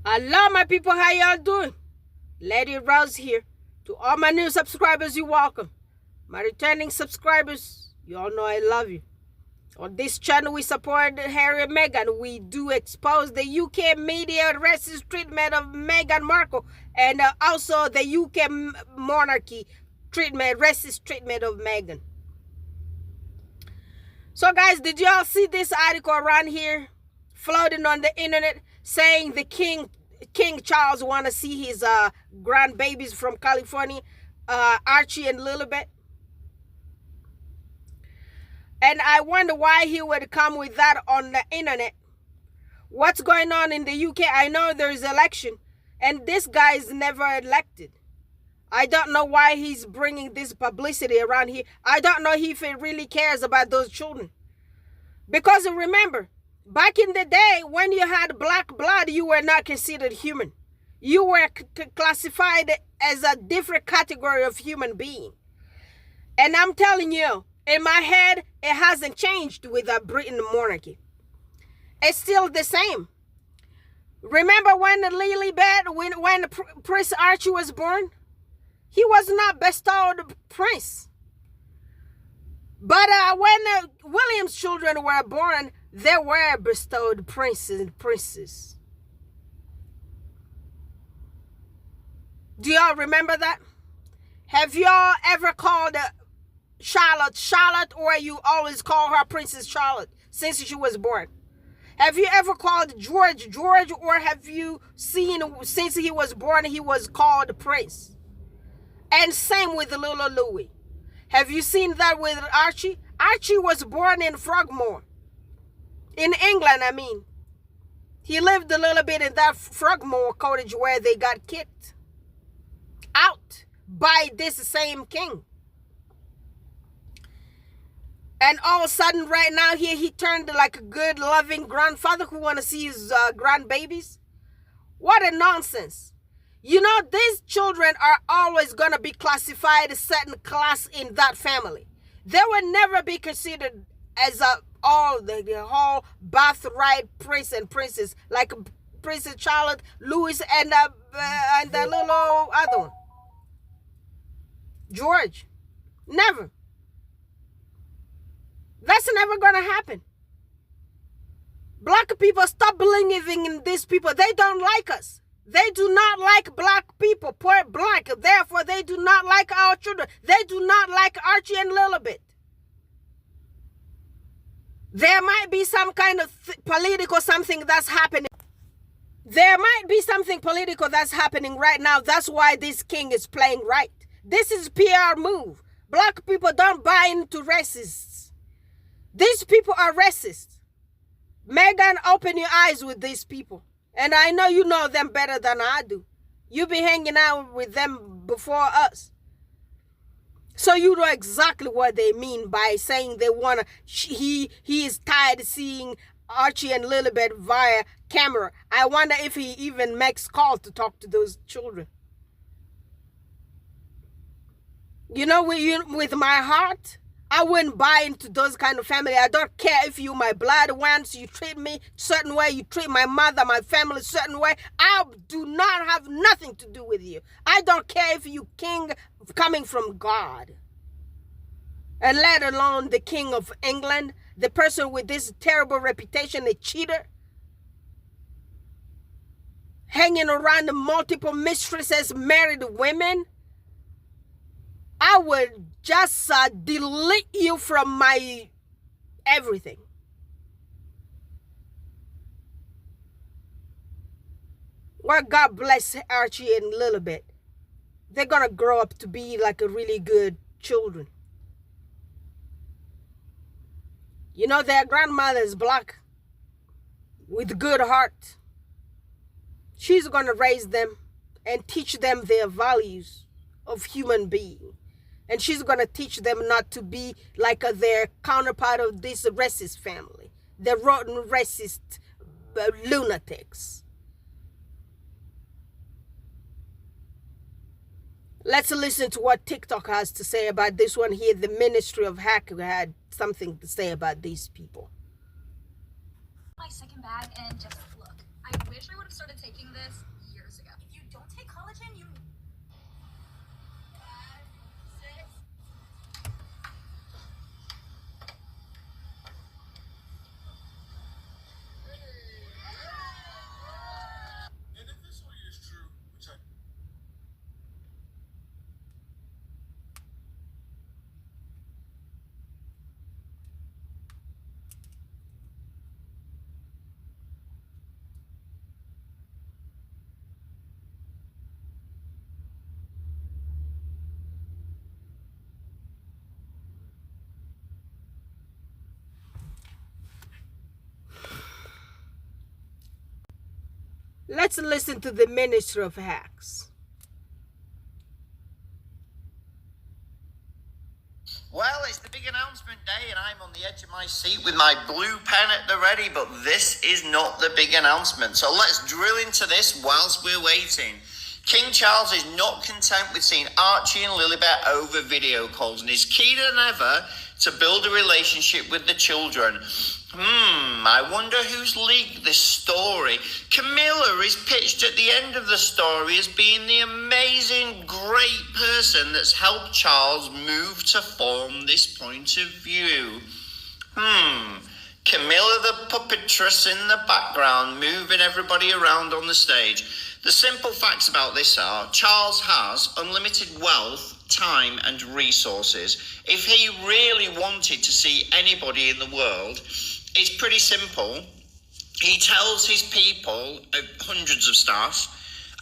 Hello, my people. How y'all doing? Lady Rose here. To all my new subscribers, you're welcome. My returning subscribers, you all know I love you. On this channel, we support Harry and Meghan. We do expose the UK media racist treatment of Meghan Markle and also the UK monarchy treatment, racist treatment of Meghan. So, guys, did y'all see this article around here floating on the internet saying the King Charles want to see his grandbabies from California, Archie and Lilibet? And I wonder why he would come with that on the internet. What's going on in the UK? I know there's election, and this guy is never elected. I don't know why he's bringing this publicity around here. I don't know if he really cares about those children. Because remember, back in the day, when you had black blood, you were not considered human. You were classified as a different category of human being. And I'm telling you, in my head, it hasn't changed with the Britain monarchy. It's still the same. Remember when Lilibet, when Prince Archie was born? He was not bestowed prince. But when William's children were born, they were bestowed princes and princesses. Do y'all remember that? Have y'all ever called Charlotte, or you always call her Princess Charlotte since she was born? Have you ever called George, or have you seen since he was born he was called Prince? And same with little Louis. Have you seen that with Archie? Archie was born in Frogmore. In England, I mean. He lived a little bit in that Frogmore cottage where they got kicked out by this same king. And all of a sudden, right now, here he turned like a good, loving grandfather who want to see his grandbabies. What a nonsense. You know, these children are always going to be classified a certain class in that family. They will never be considered as all the whole birthright prince and princess, like Princess Charlotte, Louis, and the little other one, George. Never. That's never going to happen. Black people, stop believing in these people. They don't like us. They do not like black people, point blank. Therefore, they do not like our children. They do not like Archie and Lilibet. There might be some kind of political something that's happening. There might be something political that's happening right now. That's why this king is playing right. This is PR move. Black people don't buy into racists. These people are racist. Meghan, open your eyes with these people. And I know you know them better than I do. You be hanging out with them before us. So you know exactly what they mean by saying they want to, he is tired of seeing Archie and Lilibet via camera. I wonder if he even makes calls to talk to those children. You know, with my heart, I wouldn't buy into those kind of family. I don't care if you my blood once, you treat me certain way, you treat my mother, my family certain way. I do not have nothing to do with you. I don't care if you king coming from God. And let alone the king of England, the person with this terrible reputation, a cheater. Hanging around the multiple mistresses, married women. I would just delete you from my everything. Well, God bless Archie and Lilibet. They're going to grow up to be like a really good children. You know, their grandmother is black with good heart. She's going to raise them and teach them their values of human being. And she's going to teach them not to be like their counterpart of this racist family. The rotten racist lunatics. Let's listen to what TikTok has to say about this one here. The Ministry of Hack had something to say about these people. My second bag and just look. I wish I would have started taking this Let's listen to the Minister of Hacks. Well, it's the big announcement day and I'm on the edge of my seat with my blue pen at the ready, but this is not the big announcement. So let's drill into this whilst we're waiting. King Charles is not content with seeing Archie and Lilibet over video calls and is keener than ever to build a relationship with the children. I wonder who's leaked this story. Camilla is pitched at the end of the story as being the amazing, great person that's helped Charles move to form this point of view. Camilla the puppetress in the background, moving everybody around on the stage. The simple facts about this are, Charles has unlimited wealth, time and resources. If he really wanted to see anybody in the world, it's pretty simple. He tells his people, hundreds of staff,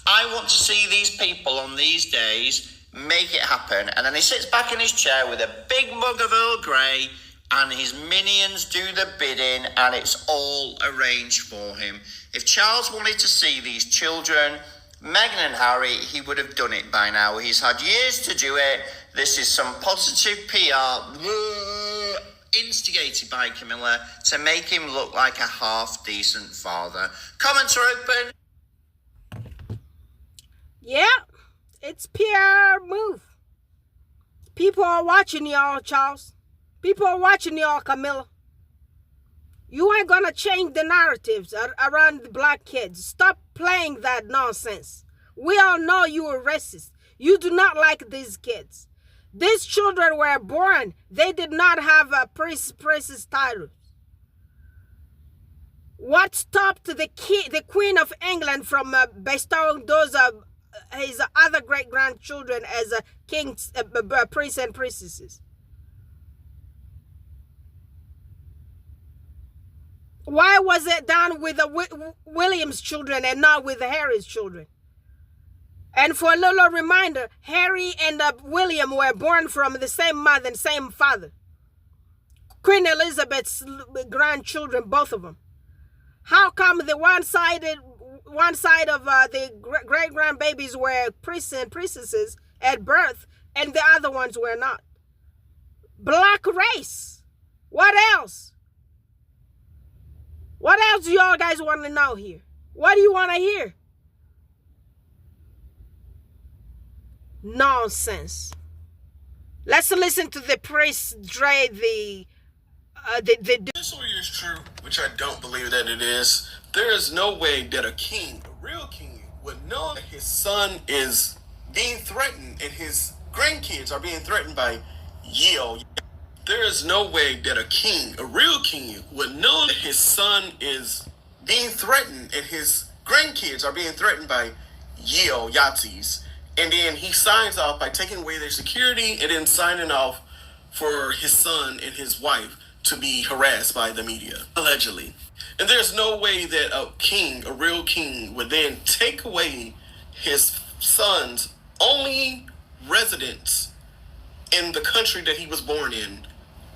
I want to see these people on these days, make it happen. And then he sits back in his chair with a big mug of Earl Grey and his minions do the bidding and it's all arranged for him. If Charles wanted to see these children, Meghan and Harry, he would have done it by now. He's had years to do it. This is some positive PR instigated by Camilla to make him look like a half-decent father. Comments are open. Yeah, it's PR move. People are watching y'all, Charles. People are watching y'all, Camilla. You ain't gonna change the narratives around the black kids. Stop playing that nonsense. We all know you are racist. You do not like these kids. These children were born. They did not have a princess title. What stopped the Queen of England from bestowing those his other great-grandchildren as kings, prince and princesses? Why was it done with William's children and not with Harry's children? And for a little reminder, Harry and William were born from the same mother and same father. Queen Elizabeth's grandchildren, both of them. How come the one side of the great-grandbabies were princes and princesses at birth and the other ones were not? Black race. What else? What else do y'all guys want to know here? What do you want to hear? Nonsense. Let's listen to the priest Dre, This story is true, which I don't believe that it is. There is no way that a king, a real king, would know that his son is being threatened and his grandkids are being threatened by Yale. There is no way that a king, a real king, would know that his son is being threatened and his grandkids are being threatened by Yale Yahtzees. And then he signs off by taking away their security and then signing off for his son and his wife to be harassed by the media, allegedly. And there's no way that a king, a real king, would then take away his son's only residence in the country that he was born in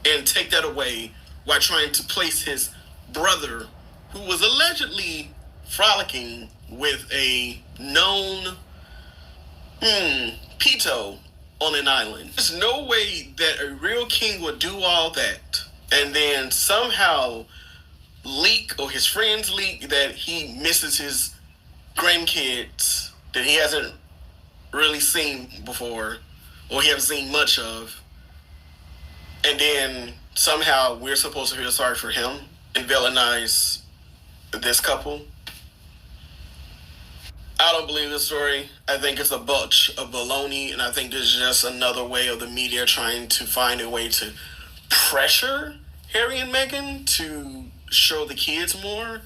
and take that away while trying to place his brother, who was allegedly frolicking with a known peto on an island. There's no way that a real king would do all that and then somehow leak, or his friends leak, that he misses his grandkids that he hasn't really seen before or he hasn't seen much of. And then somehow we're supposed to feel sorry for him and villainize this couple. I don't believe this story. I think it's a bunch of baloney, and I think this is just another way of the media trying to find a way to pressure Harry and Meghan to show the kids more.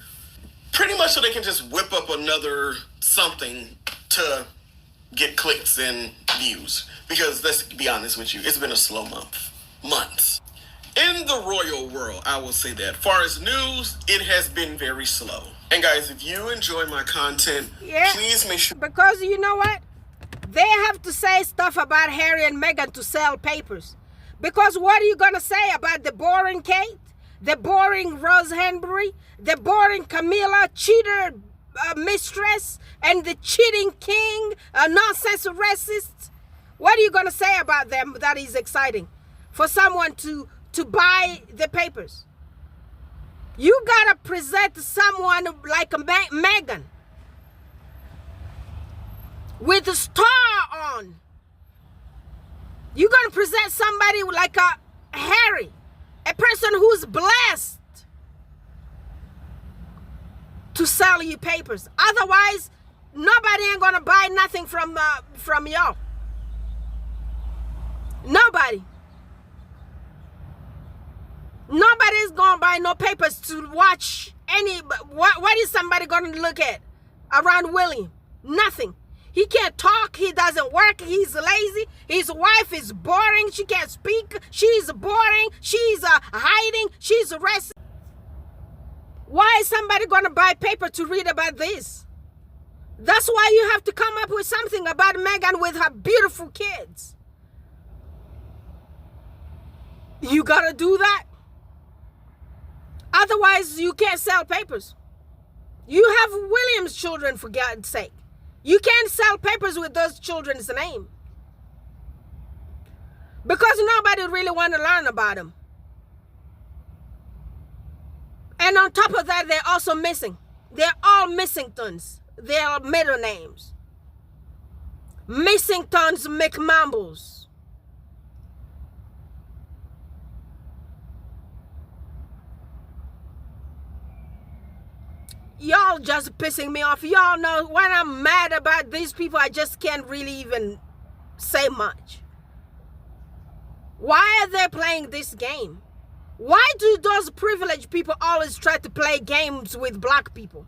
Pretty much so they can just whip up another something to get clicks and views. Because let's be honest with you, it's been a slow months. In the royal world, I will say that. Far as news, it has been very slow. And guys, if you enjoy my content, please make sure... Because you know what? They have to say stuff about Harry and Meghan to sell papers. Because what are you going to say about the boring Kate? The boring Rose Henbury? The boring Camilla? Cheater, mistress and the cheating king, a nonsense racist. What are you going to say about them that is exciting for someone to buy the papers? You got to present someone like a Meghan with a star on. You're going to present somebody like a Harry, a person who's blessed to sell you papers. Otherwise, nobody ain't going to buy nothing from y'all. Nobody. Nobody's going to buy no papers to watch any. What is somebody going to look at around William? Nothing. He can't talk. He doesn't work. He's lazy. His wife is boring. She can't speak. She's boring. She's hiding. She's arrested. Why is somebody going to buy paper to read about this? That's why you have to come up with something about Meghan with her beautiful kids. You got to do that. Otherwise, you can't sell papers. You have William's children, for God's sake. You can't sell papers with those children's name. Because nobody really want to learn about them. And on top of that, they're also missing. They're all Missingtons. They're middle names. Missingtons McMumbles. Y'all just pissing me off. Y'all know when I'm mad about these people, I just can't really even say much. Why are they playing this game? Why do those privileged people always try to play games with black people?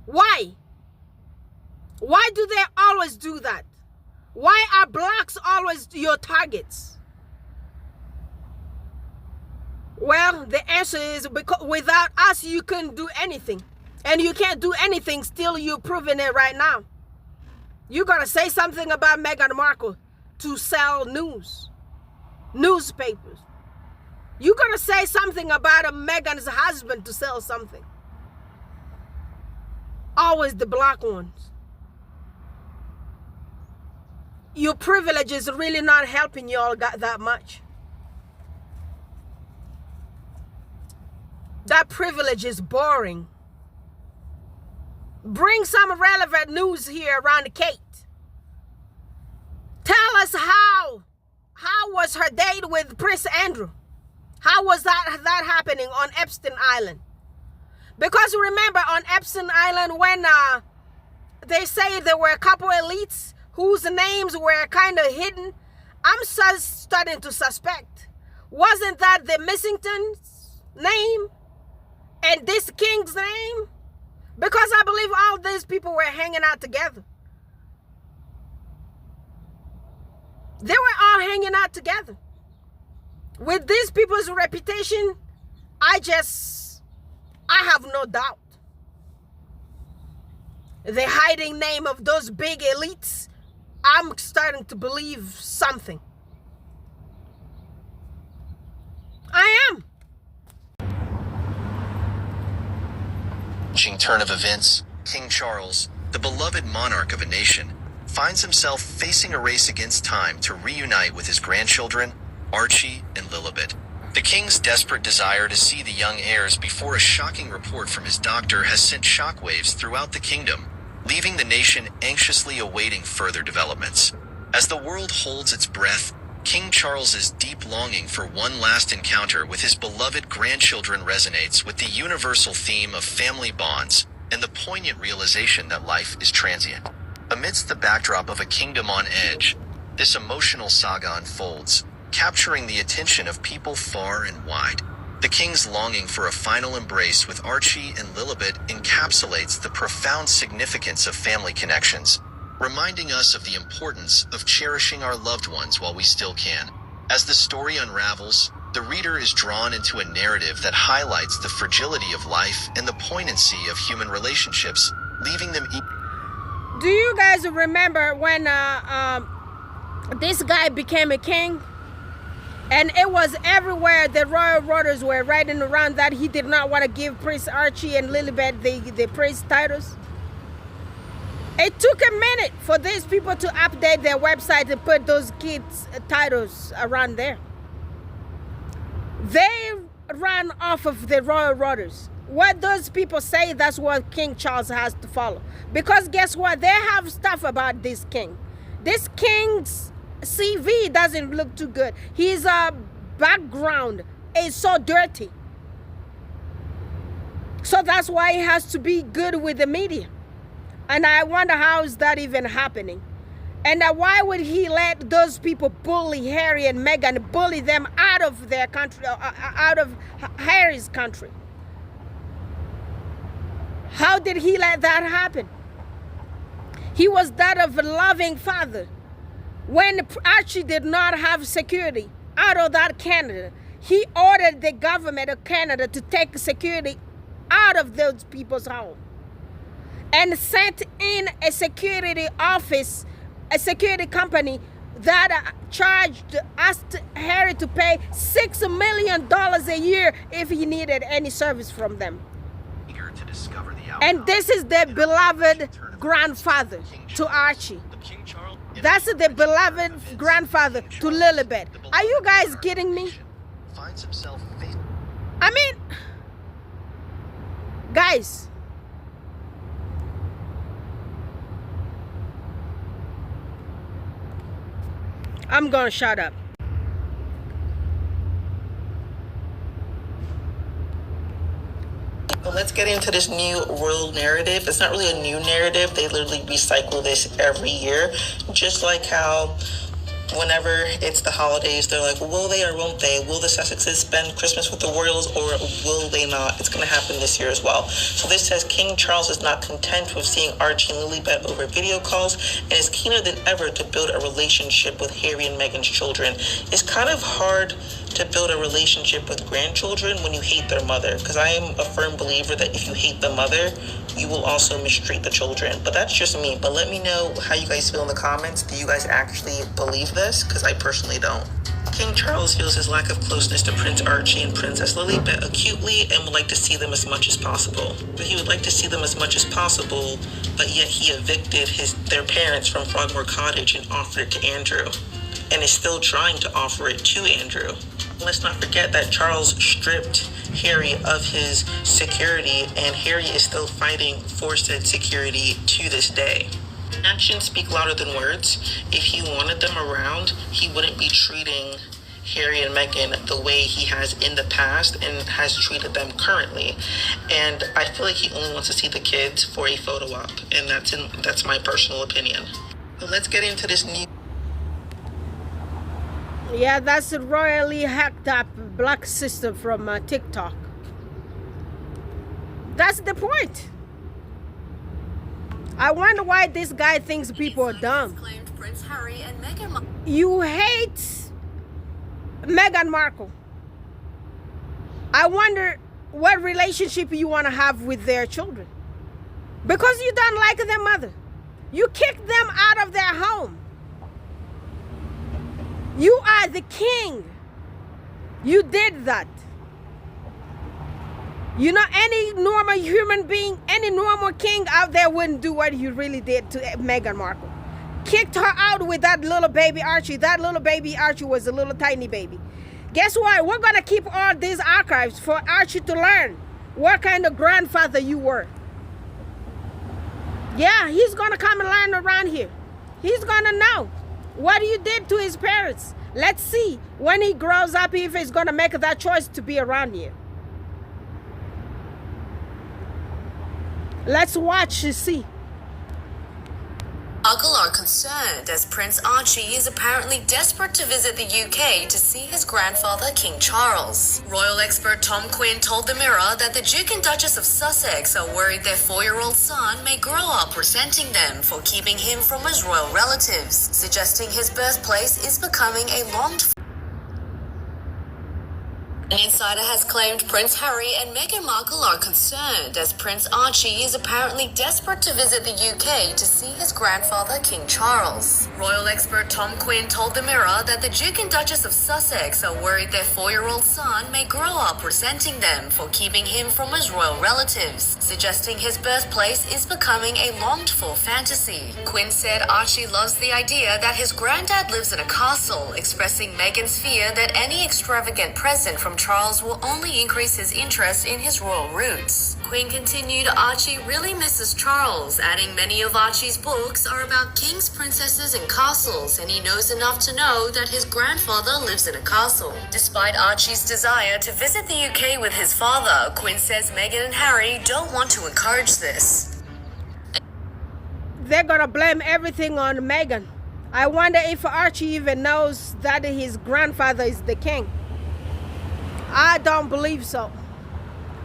Why? Why do they always do that? Why are blacks always your targets? Well, the answer is because without us, you couldn't do anything. And you can't do anything, still you're proving it right now. You gotta say something about Meghan Markle to sell newspapers. You gotta say something about Meghan's husband to sell something. Always the black ones. Your privilege is really not helping you all that much. That privilege is boring. Bring some relevant news here around Kate. Tell us how was her date with Prince Andrew? How was that happening on Epstein Island? Because remember on Epstein Island when they say there were a couple elites whose names were kind of hidden, I'm starting to suspect. Wasn't that the Missington's name and this king's name? Because I believe all these people were hanging out together. They were all hanging out together. With these people's reputation, I have no doubt. The hiding name of those big elites, I'm starting to believe something. I am. Turn of events, King Charles, the beloved monarch of a nation, finds himself facing a race against time to reunite with his grandchildren, Archie and Lilibet. The king's desperate desire to see the young heirs before a shocking report from his doctor has sent shockwaves throughout the kingdom, leaving the nation anxiously awaiting further developments. As the world holds its breath, King Charles's deep longing for one last encounter with his beloved grandchildren resonates with the universal theme of family bonds and the poignant realization that life is transient. Amidst the backdrop of a kingdom on edge, this emotional saga unfolds, capturing the attention of people far and wide. The king's longing for a final embrace with Archie and Lilibet encapsulates the profound significance of family connections, reminding us of the importance of cherishing our loved ones while we still can. As the story unravels, the reader is drawn into a narrative that highlights the fragility of life and the poignancy of human relationships, leaving them. Do you guys remember when this guy became a king? And it was everywhere the royal roaders were riding around that he did not want to give Prince Archie and Lilibet the prince titles. It took a minute for these people to update their website and put those kids' titles around there. They ran off of the royal orders. What those people say, that's what King Charles has to follow. Because guess what? They have stuff about this king. This king's CV doesn't look too good. His background is so dirty. So that's why he has to be good with the media. And I wonder how is that even happening? And why would he let those people bully Harry and Meghan, bully them out of their country, out of Harry's country? How did he let that happen? He was that of a loving father. When Archie did not have security out of that Canada, he ordered the government of Canada to take security out of those people's home and sent in a security office, a security company that asked Harry to pay $6 million a year if he needed any service from them. And this is the beloved grandfather to Archie. That's the beloved grandfather to Lilibet. Are you guys kidding me? I mean, guys, I'm gonna shut up. Well, let's get into this new royal narrative. It's not really a new narrative. They literally recycle this every year. Just like how whenever it's the holidays, they're like, will they or won't they? Will the Sussexes spend Christmas with the royals or will they not? It's going to happen this year as well. So this says King Charles is not content with seeing Archie and Lilibet over video calls and is keener than ever to build a relationship with Harry and Meghan's children. It's kind of hard to build a relationship with grandchildren when you hate their mother, because I am a firm believer that if you hate the mother, you will also mistreat the children. But that's just me. But let me know how you guys feel in the comments. Do you guys actually believe this? Because I personally don't. King Charles feels his lack of closeness to Prince Archie and Princess Lilibet acutely and would like to see them as much as possible. But he would like to see them as much as possible, but yet he evicted their parents from Frogmore Cottage and offered it to Andrew, and is still trying to offer it to Andrew. Let's not forget that Charles stripped Harry of his security, and Harry is still fighting for said security to this day. Actions speak louder than words. If he wanted them around, he wouldn't be treating Harry and Meghan the way he has in the past and has treated them currently. And I feel like he only wants to see the kids for a photo op, and that's my personal opinion. But let's get into this new. Yeah, that's a royally hacked up black system from TikTok. That's the point. I wonder why this guy thinks people are dumb. Prince Harry and Meghan. You hate Meghan Markle. I wonder what relationship you want to have with their children. Because you don't like their mother. You kicked them out of their home. You are the king. You did that. You know, any normal human being, any normal king out there wouldn't do what you really did to Meghan Markle. Kicked her out with that little baby Archie. That little baby Archie was a little tiny baby. Guess what? We're going to keep all these archives for Archie to learn what kind of grandfather you were. Yeah, he's going to come and learn around here. He's going to know what you did to his parents. Let's see when he grows up if he's going to make that choice to be around here. Let's watch and see. Uncle are concerned as Prince Archie is apparently desperate to visit the UK to see his grandfather, King Charles. Royal expert Tom Quinn told The Mirror that the Duke and Duchess of Sussex are worried their 4-year-old son may grow up resenting them for keeping him from his royal relatives, suggesting his birthplace is becoming a longed. An insider has claimed Prince Harry and Meghan Markle are concerned as Prince Archie is apparently desperate to visit the UK to see his grandfather, King Charles. Royal expert Tom Quinn told the Mirror that the Duke and Duchess of Sussex are worried their 4-year-old son may grow up resenting them for keeping him from his royal relatives, suggesting his birthplace is becoming a longed-for fantasy. Quinn said Archie loves the idea that his granddad lives in a castle, expressing Meghan's fear that any extravagant present from Charles will only increase his interest in his royal roots. Quinn continued, Archie really misses Charles, adding many of Archie's books are about kings, princesses, and castles, and he knows enough to know that his grandfather lives in a castle. Despite Archie's desire to visit the UK with his father, Quinn says Meghan and Harry don't want to encourage this. They're gonna blame everything on Meghan. I wonder if Archie even knows that his grandfather is the king. I don't believe so.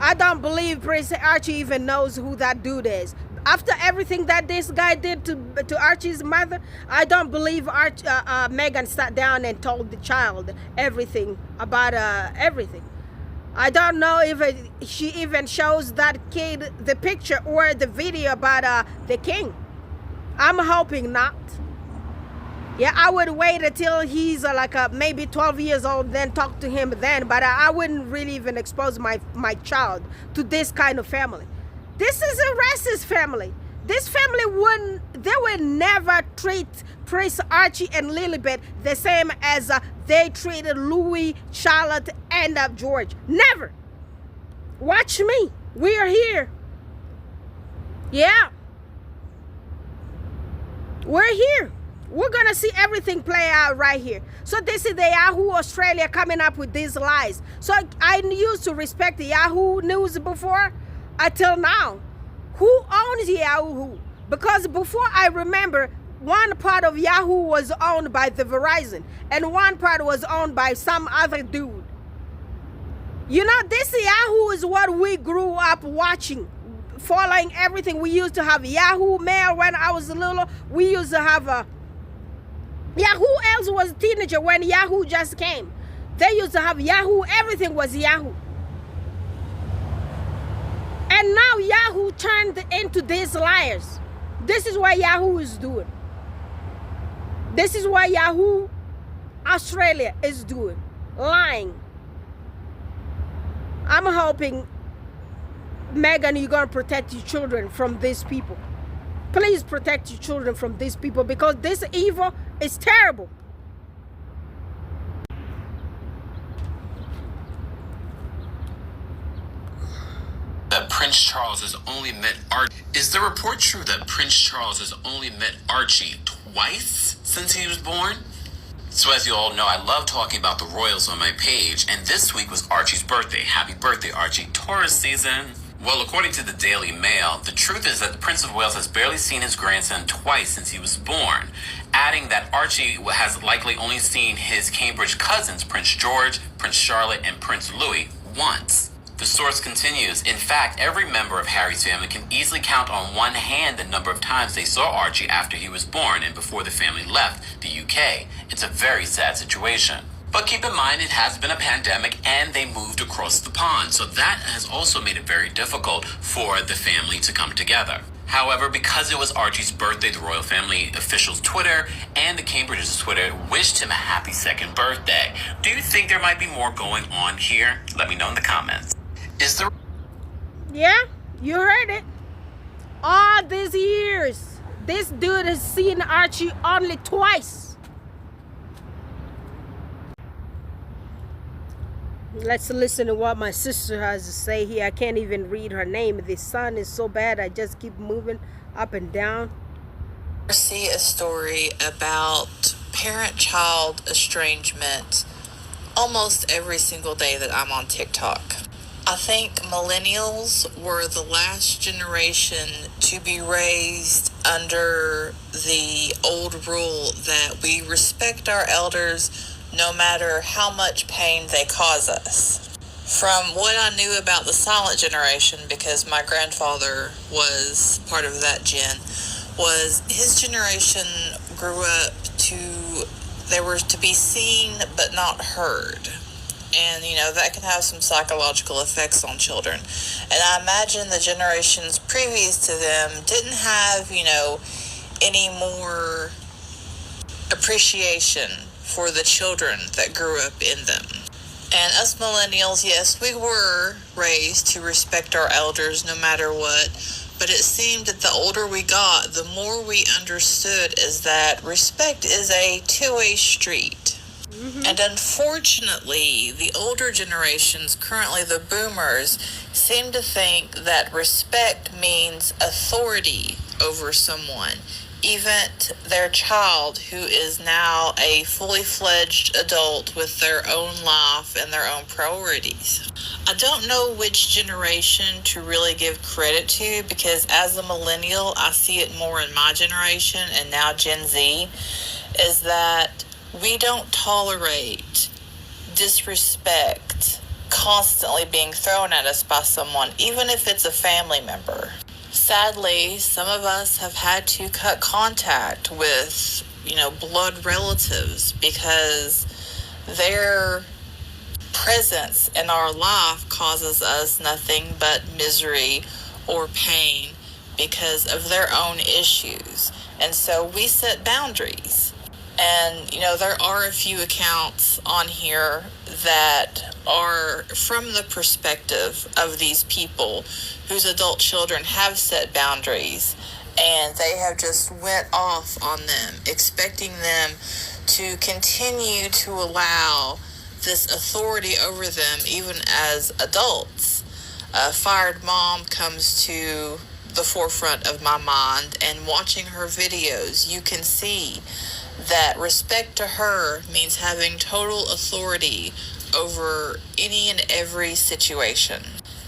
I don't believe Prince Archie even knows who that dude is. After everything that this guy did to Archie's mother, I don't believe Meghan sat down and told the child everything about everything. I don't know if she even shows that kid the picture or the video about the king. I'm hoping not. Yeah, I would wait until he's maybe 12 years old, then talk to him then. But I wouldn't really even expose my child to this kind of family. This is a racist family. This family would never treat Prince Archie and Lilibet the same as they treated Louis, Charlotte, and George. Never. Watch me. We are here. Yeah. We're here. We're gonna see everything play out right here. So this is the Yahoo Australia coming up with these lies. So I used to respect the Yahoo News before, until now. Who owns Yahoo? Because before I remember, one part of Yahoo was owned by the Verizon, and one part was owned by some other dude. You know, this Yahoo is what we grew up watching, following everything. We used to have Yahoo Mail when I was little. We used to have a Yahoo else was a teenager when Yahoo just came. They used to have Yahoo. Everything was Yahoo. And now Yahoo turned into these liars. This is what Yahoo is doing. This is what Yahoo Australia is doing. Lying. I'm hoping, Meghan, you're going to protect your children from these people. Please protect your children from these people, because this evil is terrible. That Prince Charles has only met Archie. Is the report true that Prince Charles has only met Archie twice since he was born? So as you all know, I love talking about the royals on my page, and this week was Archie's birthday. Happy birthday, Archie. Taurus season. Well, according to the Daily Mail, the truth is that the Prince of Wales has barely seen his grandson twice since he was born, adding that Archie has likely only seen his Cambridge cousins, Prince George, Prince Charlotte, and Prince Louis, once. The source continues, in fact, every member of Harry's family can easily count on one hand the number of times they saw Archie after he was born and before the family left the UK. It's a very sad situation. But keep in mind, it has been a pandemic and they moved across the pond, so that has also made it very difficult for the family to come together. However, because it was Archie's birthday, the royal family officials' Twitter and the Cambridge's Twitter wished him a happy second birthday. Do you think there might be more going on here? Let me know in the comments. Is there... Yeah, you heard it. All these years, this dude has seen Archie only twice. Let's listen to what my sister has to say here. I can't even read her name. The sun is so bad, I just keep moving up and down. I see a story about parent-child estrangement almost every single day that I'm on TikTok. I think millennials were the last generation to be raised under the old rule that we respect our elders no matter how much pain they cause us. From what I knew about the silent generation, because my grandfather was part of that gen, was his generation grew up they were to be seen but not heard. And, that can have some psychological effects on children. And I imagine the generations previous to them didn't have, any more appreciation for the children that grew up in them. And us millennials, yes, we were raised to respect our elders no matter what, but it seemed that the older we got, the more we understood is that respect is a two-way street. And unfortunately, the older generations, currently the boomers, seem to think that respect means authority over someone, even their child who is now a fully fledged adult with their own life and their own priorities. I don't know which generation to really give credit to, because as a millennial, I see it more in my generation and now Gen Z, is that we don't tolerate disrespect constantly being thrown at us by someone, even if it's a family member. Sadly, some of us have had to cut contact with, blood relatives because their presence in our life causes us nothing but misery or pain because of their own issues. And so we set boundaries. And, there are a few accounts on here that are from the perspective of these people whose adult children have set boundaries, and they have just went off on them, expecting them to continue to allow this authority over them even as adults. Fired Mom comes to the forefront of my mind, and watching her videos, you can see that respect to her means having total authority over any and every situation.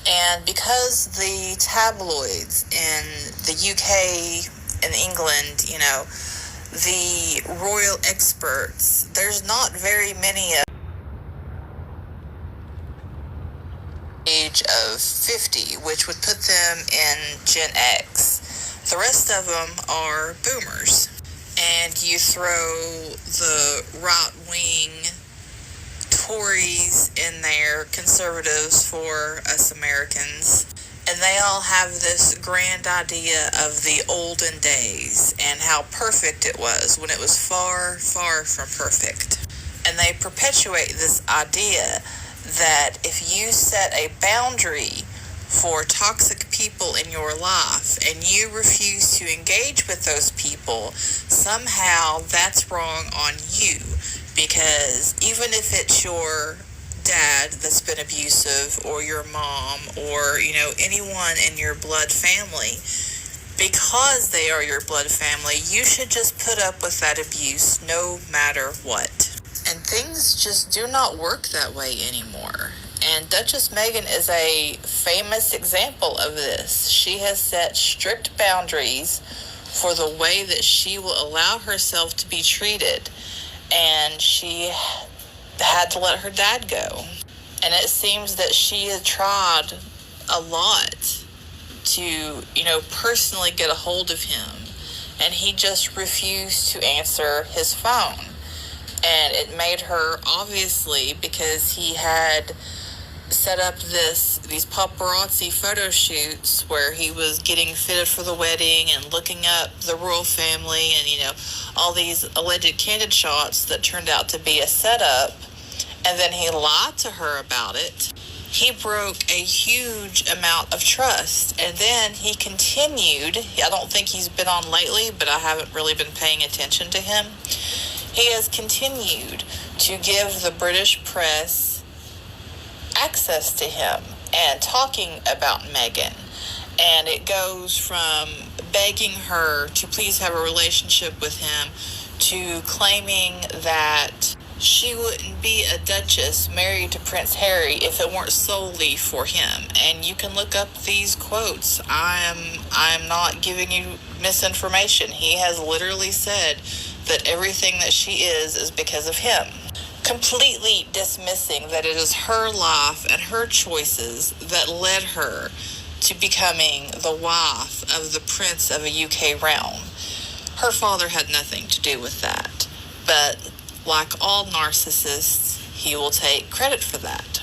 And because the tabloids in the UK and England, the royal experts, there's not very many of age of 50, which would put them in Gen X. The rest of them are boomers. And you throw the right-wing Tories in there, conservatives for us Americans, and they all have this grand idea of the olden days and how perfect it was when it was far, far from perfect. And they perpetuate this idea that if you set a boundary for toxic people in your life and you refuse to engage with those people, somehow that's wrong on you, because even if it's your dad that's been abusive or your mom or anyone in your blood family, because they are your blood family, you should just put up with that abuse no matter what. And things just do not work that way anymore. And Duchess Meghan is a famous example of this. She has set strict boundaries for the way that she will allow herself to be treated. And she had to let her dad go. And it seems that she had tried a lot to, personally get a hold of him. And he just refused to answer his phone. And it made her, obviously, because he had set up these paparazzi photo shoots where he was getting fitted for the wedding and looking up the royal family and, all these alleged candid shots that turned out to be a setup. And then he lied to her about it. He broke a huge amount of trust. And then he continued. I don't think he's been on lately, but I haven't really been paying attention to him. He has continued to give the British press access to him and talking about Meghan. And it goes from begging her to please have a relationship with him to claiming that she wouldn't be a duchess married to Prince Harry if it weren't solely for him. And you can look up these quotes. I'm not giving you misinformation. He has literally said that everything that she is because of him, completely dismissing that it is her life and her choices that led her to becoming the wife of the Prince of a UK realm. Her father had nothing to do with that. But like all narcissists, he will take credit for that.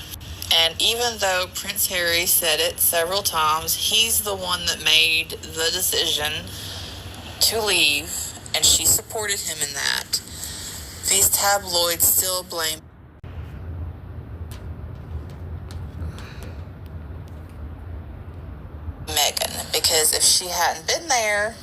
And even though Prince Harry said it several times, he's the one that made the decision to leave, and she supported him in that. These tabloids still blame Meghan, because if she hadn't been there,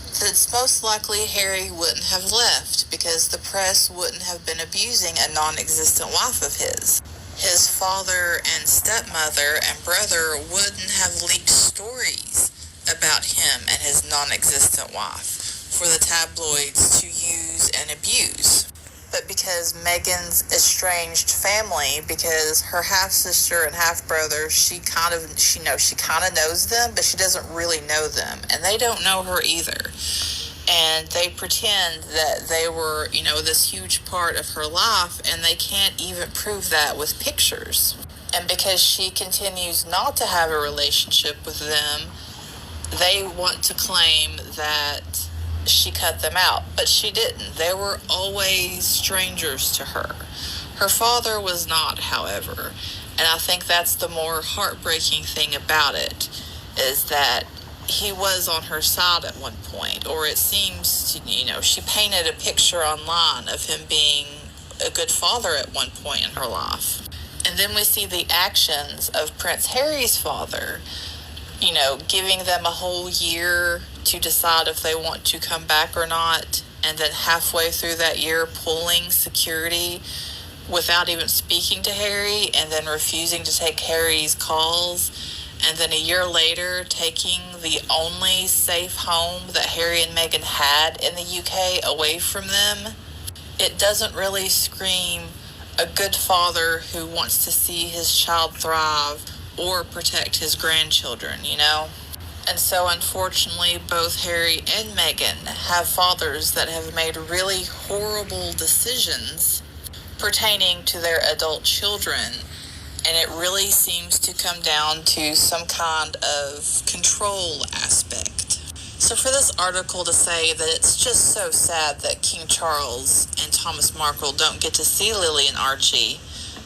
it's most likely Harry wouldn't have left, because the press wouldn't have been abusing a non-existent wife of his. His father and stepmother and brother wouldn't have leaked stories about him and his non-existent wife for the tabloids to use and abuse. But because Meghan's estranged family, because her half-sister and half-brother, she kind of knows them, but she doesn't really know them, and they don't know her either. And they pretend that they were, this huge part of her life, and they can't even prove that with pictures. And because she continues not to have a relationship with them, they want to claim that she cut them out, but she didn't. They were always strangers to her. Her father was not, however, and I think that's the more heartbreaking thing about it, is that he was on her side at one point, or it seems to, she painted a picture online of him being a good father at one point in her life. And then we see the actions of Prince Harry's father, giving them a whole year to decide if they want to come back or not, and then halfway through that year pulling security without even speaking to Harry, and then refusing to take Harry's calls, and then a year later taking the only safe home that Harry and Meghan had in the UK away from them. It doesn't really scream a good father who wants to see his child thrive or protect his grandchildren, And so unfortunately, both Harry and Meghan have fathers that have made really horrible decisions pertaining to their adult children, and it really seems to come down to some kind of control aspect. So for this article to say that it's just so sad that King Charles and Thomas Markle don't get to see Lily and Archie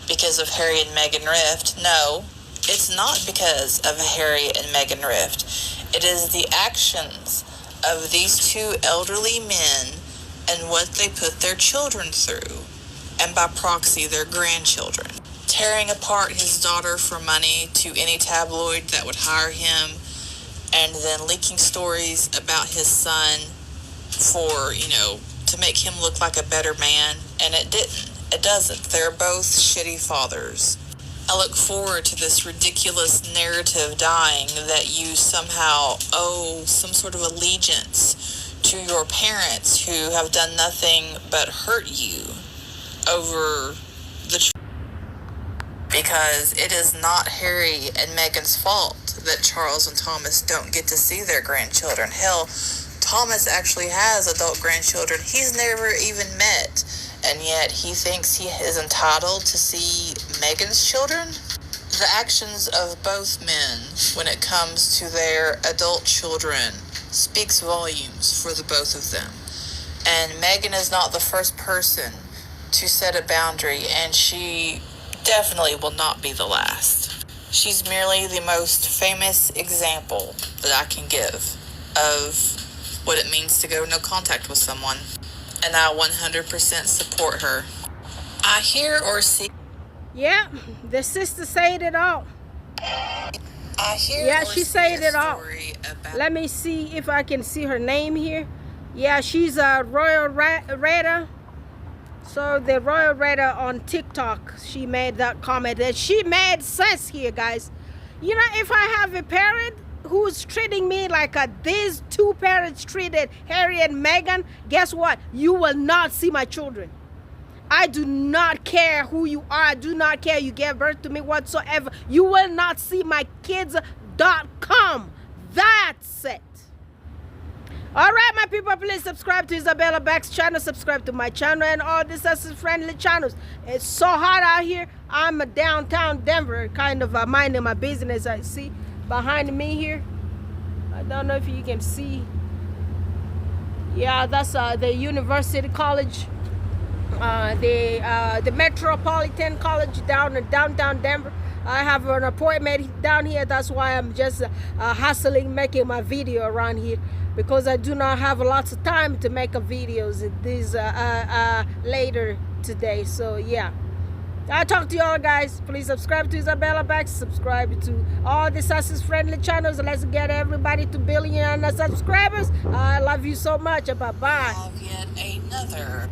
because of Harry and Meghan rift, no, it's not because of a Harry and Meghan rift. It is the actions of these two elderly men and what they put their children through, and by proxy their grandchildren. Tearing apart his daughter for money to any tabloid that would hire him, and then leaking stories about his son for, to make him look like a better man, and it didn't. It doesn't. They're both shitty fathers. I look forward to this ridiculous narrative dying that you somehow owe some sort of allegiance to your parents who have done nothing but hurt you over the because it is not Harry and Meghan's fault that Charles and Thomas don't get to see their grandchildren. Hell, Thomas actually has adult grandchildren he's never even met, and yet he thinks he is entitled to see Meghan's children. The actions of both men when it comes to their adult children speaks volumes for the both of them. And Meghan is not the first person to set a boundary, and she definitely will not be the last. She's merely the most famous example that I can give of what it means to go no contact with someone, and I 100% support her. I hear or see. Yeah, the sister said it all. I hear. Yeah, or she see said a it all. story about. Let me see if I can see her name here. Yeah, she's a royal raider. So the royal raider on TikTok, she made that comment, and she made sense here, guys. If I have a parent who's treating me like these two parents treated Harry and Meghan, guess what? You will not see my children. I do not care who you are. I do not care you gave birth to me whatsoever. You will not see my kids.com. That's it. All right, my people, please subscribe to Isabella Beck's channel, subscribe to my channel and all these friendly channels. It's so hot out here. I'm downtown Denver, kind of minding my business. I see behind me here. I don't know if you can see. Yeah, that's the University College. the Metropolitan College down in downtown Denver. I have an appointment down here. That's why I'm just hustling, making my video around here, because I do not have lots of time to make a videos these later today. So yeah, I'll talk to y'all guys. Please subscribe to Isabella Bax, subscribe to all the success friendly channels. Let's get everybody to 1 billion subscribers. I love you so much. Bye bye. Have yet another